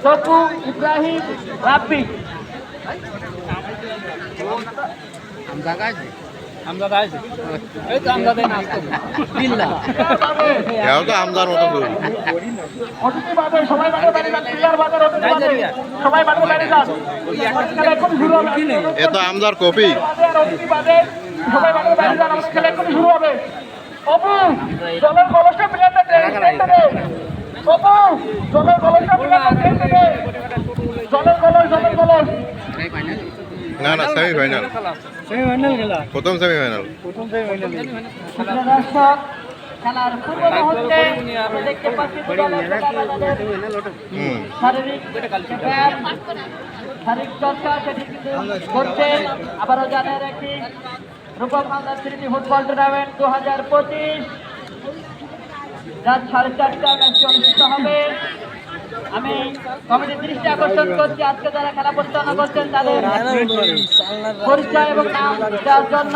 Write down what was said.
তপু ইব্রাহিম রাব্বি আমদার copy শুরু হবে অপু জলের কলসটা প্লেয়ারটা অপু জলের কলসটা প্লেয়ারটা জলের কলস না না সেমিফাইনাল খেলা প্রথম সেমিফাইনাল খেলার পূর্ব মুহূর্তে দেখতে পাচ্ছি শারীরিক চর্চা সেটি কিন্তু করছেন। আবারও জানিয়ে রাখি রূপক হালদার স্মৃতি ফুটবল টুর্নামেন্ট 2025 রাত 4:30টায় ম্যাচটি অনুষ্ঠিত হবে। আমি কমিটির দৃষ্টি আকর্ষণ করছি আজকে যারা খেলা পরিচালনা করছেন তাদের পরিচয় এবং নাম দেওয়ার জন্য।